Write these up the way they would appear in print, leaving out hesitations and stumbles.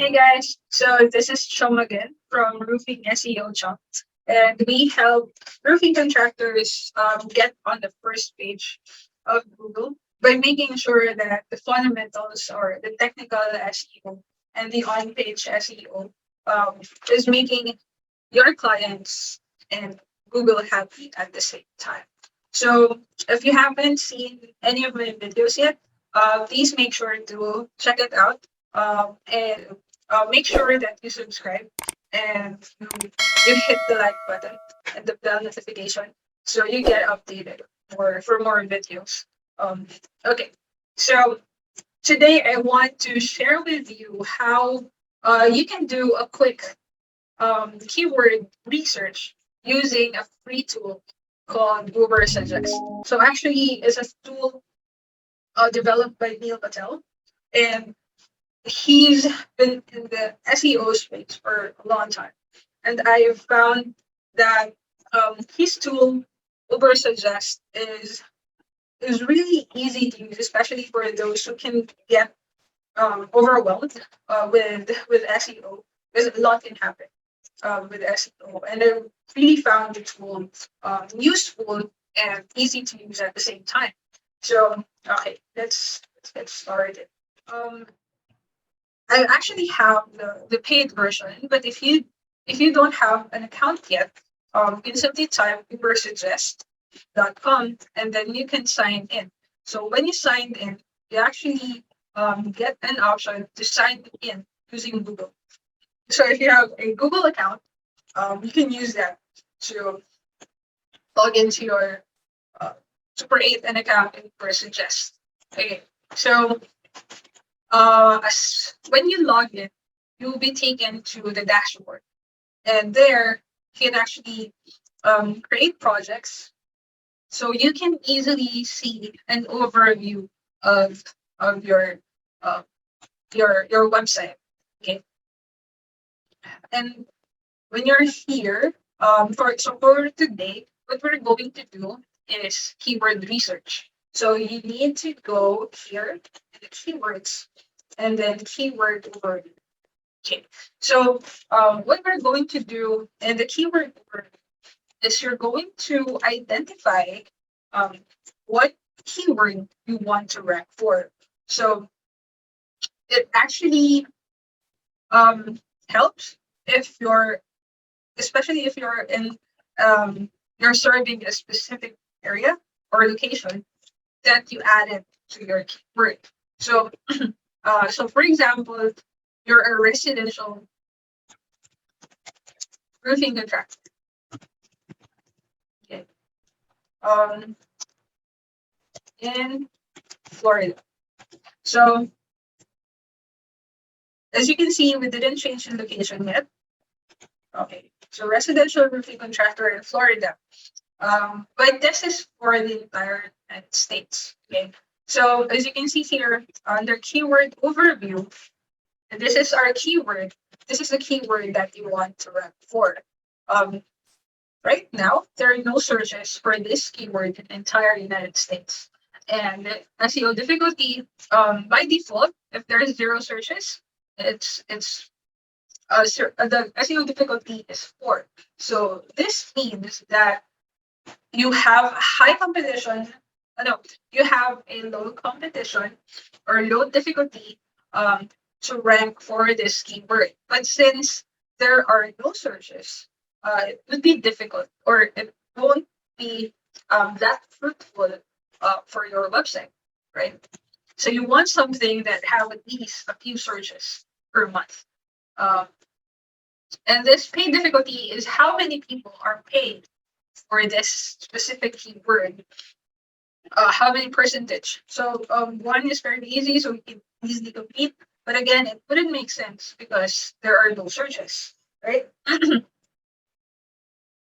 Hi guys, so this is Chum again from Roofing SEO Chum, and we help roofing contractors get on the first page of Google by making sure that the fundamentals or the technical SEO and the on-page SEO is making your clients and Google happy at the same time. So if you haven't seen any of my videos yet, please make sure to check it out and make sure that you subscribe and you hit the like button and the bell notification so you get updated for more videos. Okay, so today I want to share with you how you can do a quick keyword research using a free tool called Ubersuggest. So actually, it's a tool developed by Neil Patel, and he's been in the SEO space for a long time. And I have found that his tool, Ubersuggest, is really easy to use, especially for those who can get overwhelmed with SEO. Because a lot can happen with SEO, and I really found the tool useful and easy to use at the same time. So, okay, let's get started. Um, I actually have the paid version, but if you don't have an account yet, you can simply type ubersuggest.com and then you can sign in. So when you sign in, you actually get an option to sign in using Google. So if you have a Google account, you can use that to log into your to create an account in Ubersuggest. Okay, so when you log in, you'll be taken to the dashboard, and there you can actually create projects, so you can easily see an overview of of uh, your website. Okay, and when you're here, for today, what we're going to do is keyword research. So you need to go here to the keywords and then keyword overview. Okay. So what we're going to do in the keyword overview is you're going to identify um, what keyword you want to rank for. So it actually helps if you're especially if you're in you're serving a specific area or location that you added to your keyword. So so for example, you're a residential roofing contractor. Okay. Um in Florida. So as you can see, we didn't change the location yet. Okay. So residential roofing contractor in Florida. But this is for the entire United States. Okay. So as you can see here under keyword overview, this is our keyword. This is the keyword that you want to rank for. Um, right now, there are no searches for this keyword in the entire United States. And the SEO difficulty, by default, if there is zero searches, it's the SEO difficulty is 4. So this means that you have high competition. No, you have a low competition or low difficulty to rank for this keyword. But since there are no searches, it would be difficult or it won't be that fruitful for your website, right? So you want something that have at least a few searches per month. Um, and this paid difficulty is how many people are paid for this specific keyword, how many percentage. So one is very easy, so we can easily compete. But again, it wouldn't make sense because there are no searches, right?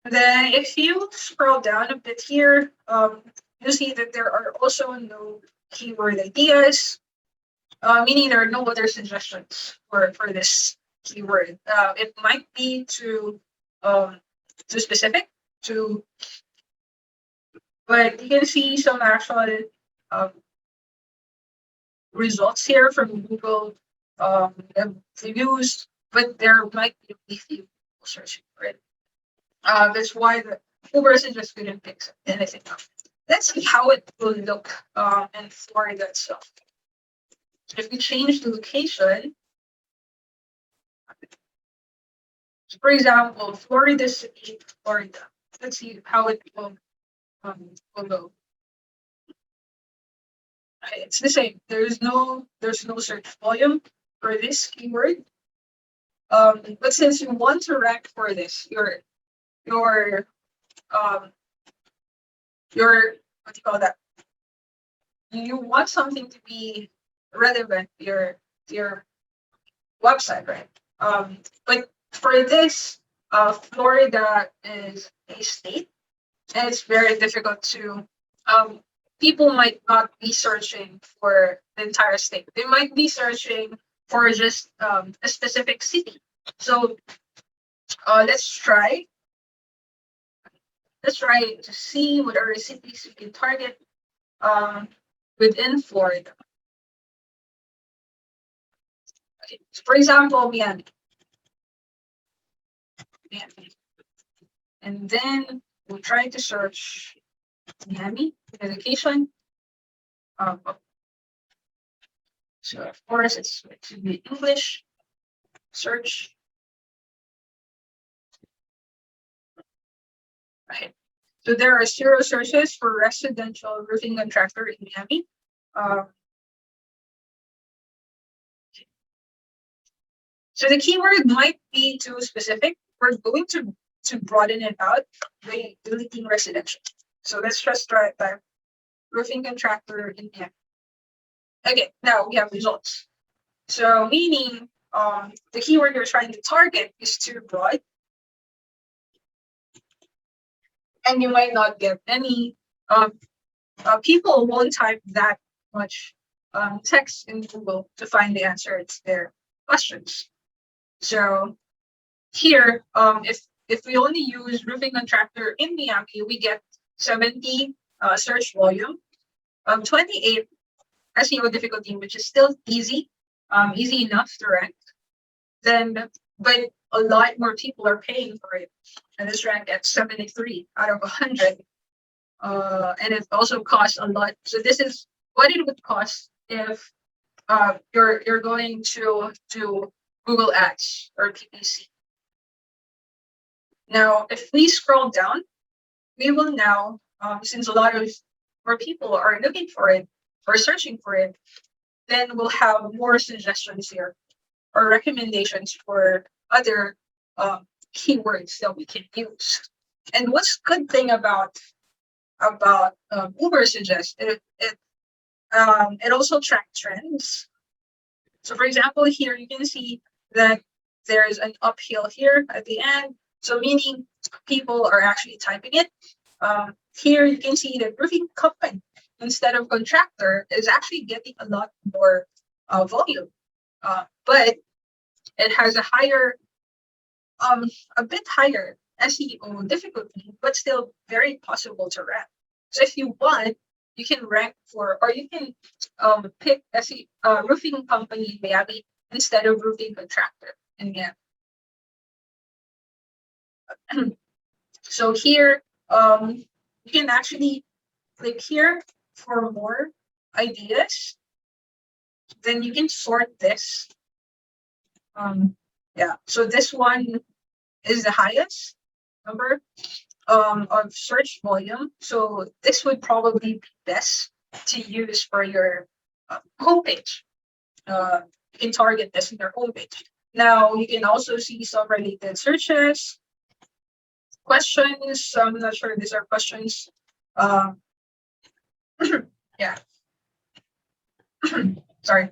Then if you scroll down a bit here, you'll see that there are also no keyword ideas, meaning there are no other suggestions for this keyword. It might be too specific to, but you can see some actual um, results here from Google reviews, but there might be a few people searching for it. That's why the Ubersuggest couldn't fix anything up. Let's see how it will look in Florida itself. If we change the location, for example, Florida City, Florida. Let's see how it will go. Okay, it's the same. There's no search volume for this keyword. But since you want to rank for this, your what do you call that? You want something to be relevant to your website, right? But for this, Florida is a state, and it's very difficult to. People might not be searching for the entire state. They might be searching for just a specific city. So let's try. Let's try to see what are the cities we can target within Florida. Okay. So for example, Miami. And then we'll try to search Miami education. So of course it's going to be English search. Okay. So there are 0 searches for residential roofing contractor in Miami. So the keyword might be too specific. We're going to broaden it out by deleting residential. So let's just try type roofing contractor in Miami. Okay, now we have results. So meaning the keyword you're trying to target is too broad, and you might not get any. People won't type that much text in Google to find the answer to their questions. So here, if we only use roofing contractor in Miami, we get 70 search volume, 28 SEO difficulty, which is still easy, easy enough to rank. Then, but a lot more people are paying for it, and it's ranked at 73 out of 100. And it also costs a lot. So this is what it would cost if you're going to Google Ads or PPC. Now, if we scroll down, we will now, since a lot of more people are looking for it or searching for it, then we'll have more suggestions here or recommendations for other keywords that we can use. And what's good thing about Ubersuggest, it also tracks trends. So for example, here you can see that there's an uphill here at the end. So meaning people are actually typing it. Here you can see that roofing company instead of contractor is actually getting a lot more volume, but it has a higher, a bit higher SEO difficulty, but still very possible to rank. So if you want, you can rank for, or you can pick roofing company Miami instead of roofing contractor in Miami. So here, you can actually click here for more ideas. Then you can sort this. Yeah, so this one is the highest number of search volume. So this would probably be best to use for your homepage. You can target this in your homepage. Now you can also see some related searches, questions. I'm not sure if these are questions. Yeah. Sorry.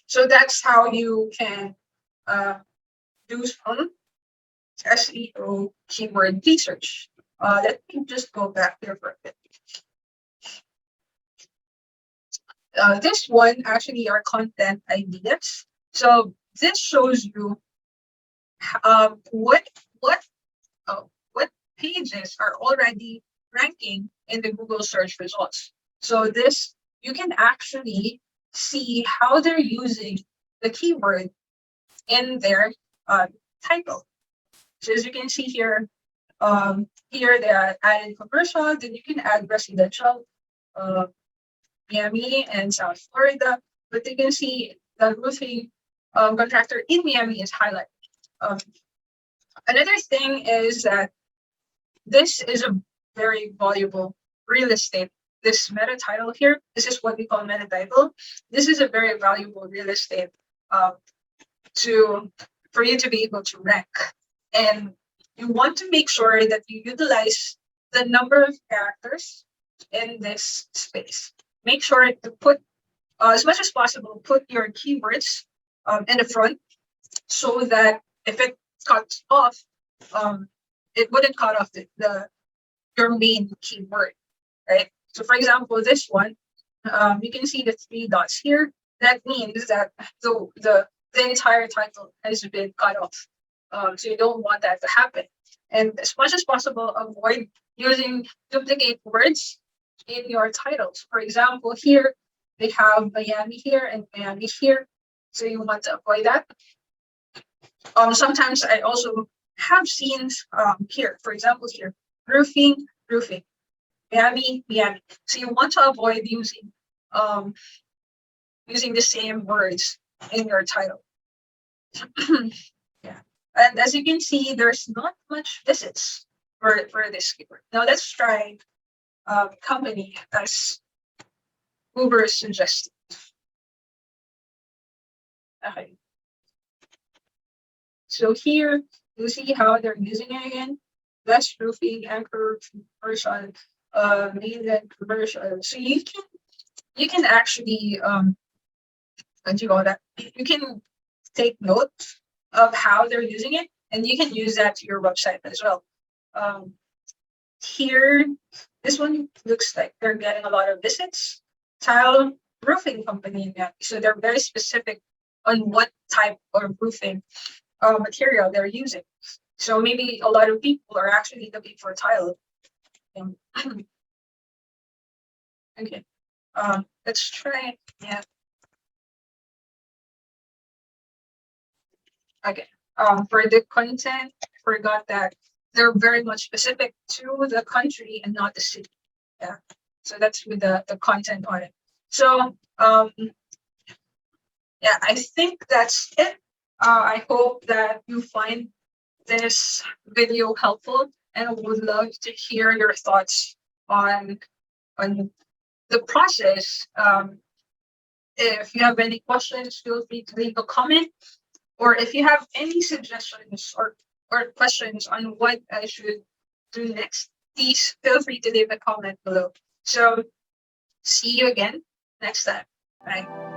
So that's how you can do some SEO keyword research. Let me just go back there for a bit. This one actually are content ideas. So this shows you what pages are already ranking in the Google search results. So this, you can actually see how they're using the keyword in their title. So as you can see here, here they are added commercial, then you can add residential, Miami and South Florida. But you can see the roofing contractor in Miami is highlighted. Another thing is that this is a very valuable real estate. This meta title here, this is what we call meta title. This is a very valuable real estate for you to be able to rank. And you want to make sure that you utilize the number of characters in this space. Make sure to put, as much as possible, put your keywords in the front so that if it cuts off, it wouldn't cut off your main keyword, right? So for example, this one, you can see the 3 dots here. That means that the entire title has been cut off. So you don't want that to happen. And as much as possible, avoid using duplicate words in your titles. For example, here they have Miami here and Miami here. So you want to avoid that. Sometimes I also have seen here, for example, here, roofing, Miami. So you want to avoid using the same words in your title. Yeah. And as you can see, there's not much visits for this keyword. Now let's try company as Ubersuggest. Okay. So here you see how they're using it again. Best roofing, anchor, commercial, mainland commercial. So you can actually what do you call that? You can take note of how they're using it, and you can use that to your website as well. Here, this one looks like they're getting a lot of visits. Tile roofing company, so they're very specific on what type of roofing material they're using. So maybe a lot of people are actually looking for tile. Okay, let's try it. Yeah. Okay. For the content, forgot that they're very much specific to the country and not the city. Yeah. So that's with the content on it. So yeah, I think that's it. I hope that you find this video helpful, and I would love to hear your thoughts on the process. If you have any questions, feel free to leave a comment, or if you have any suggestions or questions on what I should do next, please feel free to leave a comment below. So see you again next time. Bye.